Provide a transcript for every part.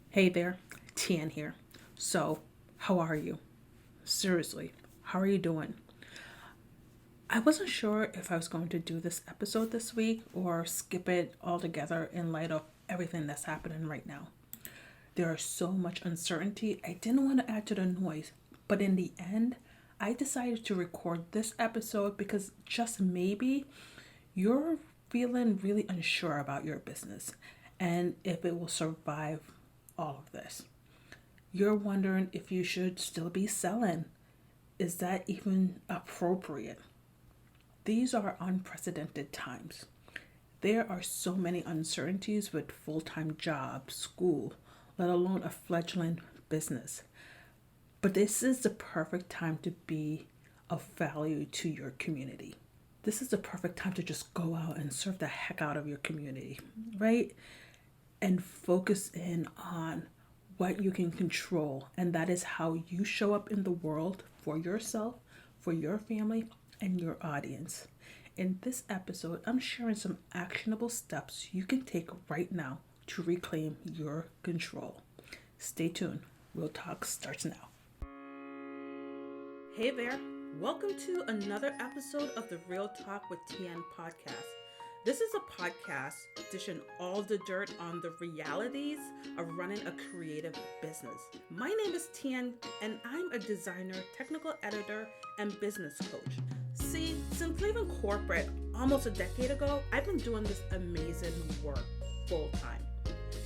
Hey there, Tian here. So, how are you? Seriously, how are you doing? I wasn't sure if I was going to do this episode this week or skip it altogether in light of everything that's happening right now. There is so much uncertainty, I didn't want to add to the noise, but in the end, I decided to record this episode because just maybe you're feeling really unsure about your business and if it will survive all of this. You're wondering if you should still be selling. Is that even appropriate? These are unprecedented times. There are so many uncertainties with full time job, school, let alone a fledgling business. But this is the perfect time to be of value to your community. This is the perfect time to just go out and serve the heck out of your community, right? And focus in on what you can control. And that is how you show up in the world for yourself, for your family, and your audience. In this episode, I'm sharing some actionable steps you can take right now to reclaim your control. Stay tuned. Real Talk starts now. Hey there. Welcome to another episode of the Real Talk with TN podcast. This is a podcast dishing all the dirt on the realities of running a creative business. My name is Tian, and I'm a designer, technical editor, and business coach. See, since leaving corporate almost a decade ago, I've been doing this amazing work full time.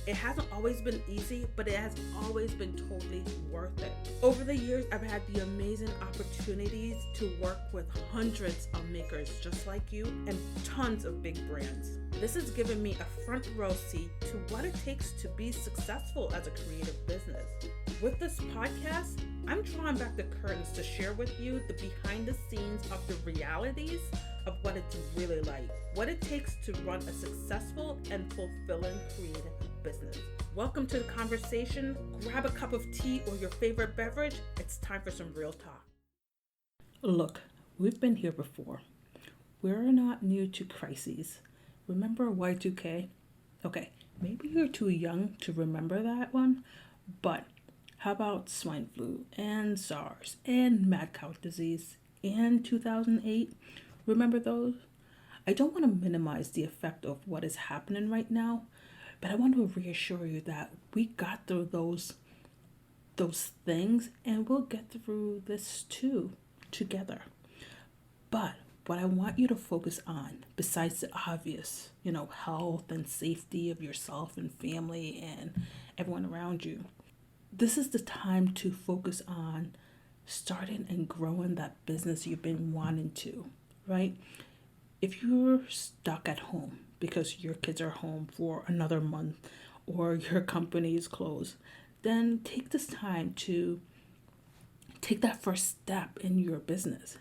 It hasn't always been easy, but it has always been totally worth it. Over the years, I've had the amazing opportunities to work with hundreds of makers just like you and tons of big brands. This has given me a front row seat to what it takes to be successful as a creative business. With this podcast, I'm drawing back the curtains to share with you the behind the scenes of the realities of what it's really like, what it takes to run a successful and fulfilling creative business. Welcome to the conversation. Grab a cup of tea or your favorite beverage. It's time for some real talk. Look, we've been here before. We're not new to crises. Remember Y2K? Okay, maybe you're too young to remember that one, but how about swine flu and SARS and mad cow disease and 2008? Remember those? I don't want to minimize the effect of what is happening right now, but I want to reassure you that we got through those things and we'll get through this too together. But what I want you to focus on, besides the obvious, health and safety of yourself and family and everyone around you, this is the time to focus on starting and growing that business you've been wanting to, right? If you're stuck at home because your kids are home for another month or your company is closed, then take this time to take that first step in your business.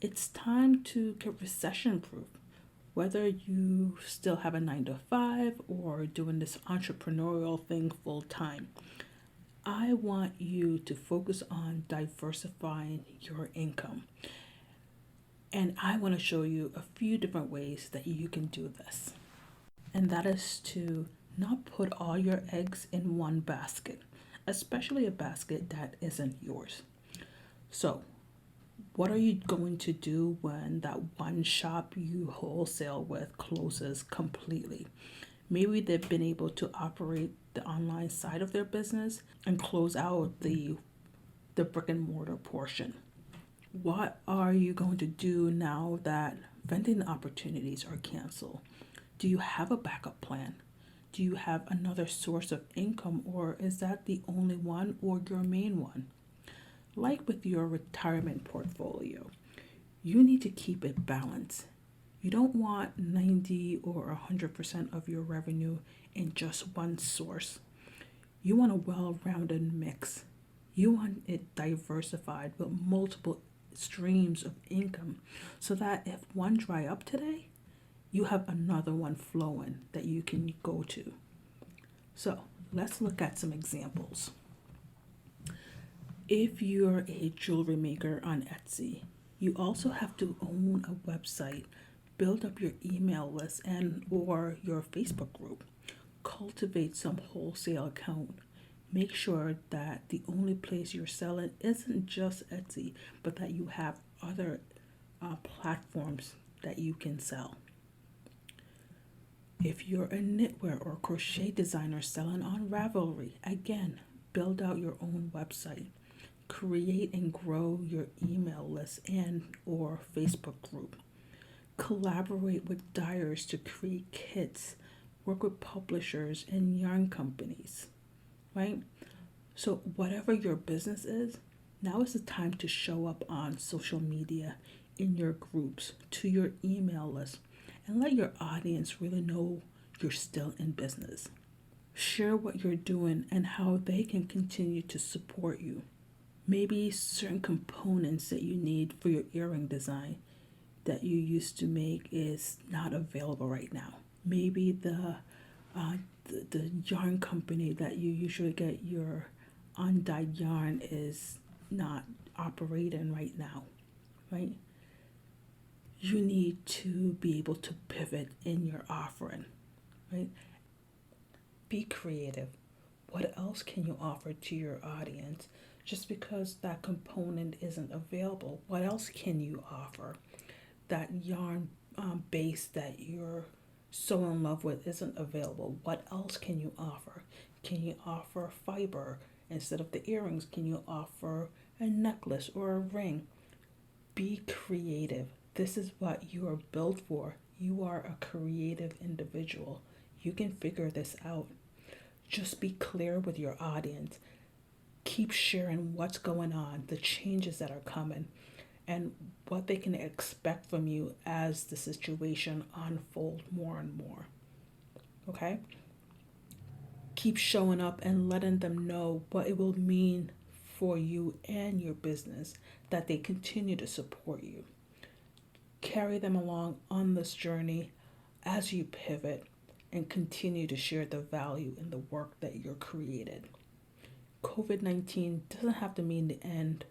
It's time to get recession proof. Whether you still have a 9 to 5 or doing this entrepreneurial thing full time, I want you to focus on diversifying your income. And I want to show you a few different ways that you can do this. And that is to not put all your eggs in one basket, especially a basket that isn't yours. So, what are you going to do when that one shop you wholesale with closes completely? Maybe they've been able to operate the online side of their business and close out the brick and mortar portion. What are you going to do now that vending opportunities are canceled? Do you have a backup plan? Do you have another source of income, or is that the only one or your main one? Like with your retirement portfolio, you need to keep it balanced. You don't want 90 or 100% of your revenue in just one source. You want a well-rounded mix. You want it diversified with multiple streams of income so that if one dry up today, you have another one flowing that you can go to. So let's look at some examples. If you're a jewelry maker on Etsy, you also have to own a website, build up your email list and or your Facebook group, cultivate some wholesale account. Make sure that the only place you're selling isn't just Etsy, but that you have other platforms that you can sell. If you're a knitwear or crochet designer selling on Ravelry, again, build out your own website. Create and grow your email list and or Facebook group. Collaborate with dyers to create kits. Work with publishers and yarn companies, right? So whatever your business is, now is the time to show up on social media, in your groups, to your email list, and let your audience really know you're still in business. Share what you're doing and how they can continue to support you. Maybe certain components that you need for your earring design that you used to make is not available right now. Maybe the yarn company that you usually get your undyed yarn is not operating right now, right? You need to be able to pivot in your offering, right? Be creative. What else can you offer to your audience? Just because that component isn't available, what else can you offer? That yarn base that you're so in love with isn't available. What else can you offer? Can you offer fiber? Instead of the earrings, can you offer a necklace or a ring? Be creative. This is what you are built for. You are a creative individual. You can figure this out. Just be clear with your audience. Keep sharing what's going on, the changes that are coming, and what they can expect from you as the situation unfolds more and more. Okay? Keep showing up and letting them know what it will mean for you and your business that they continue to support you. Carry them along on this journey as you pivot and continue to share the value in the work that you're created. COVID-19 doesn't have to mean the end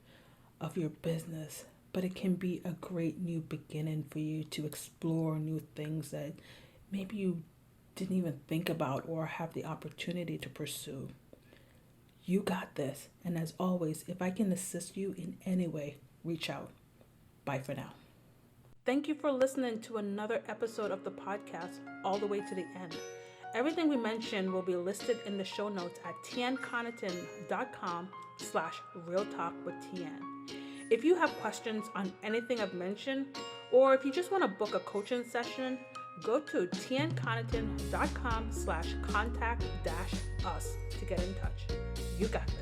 of your business, but it can be a great new beginning for you to explore new things that maybe you didn't even think about or have the opportunity to pursue. You got this. And as always, if I can assist you in any way, reach out. Bye for now. Thank you for listening to another episode of the podcast all the way to the end. Everything we mentioned will be listed in the show notes at tianconneton.com/realtalkwithtn. If you have questions on anything I've mentioned, or if you just want to book a coaching session, go to tianconneton.com/contact-us to get in touch. You got this.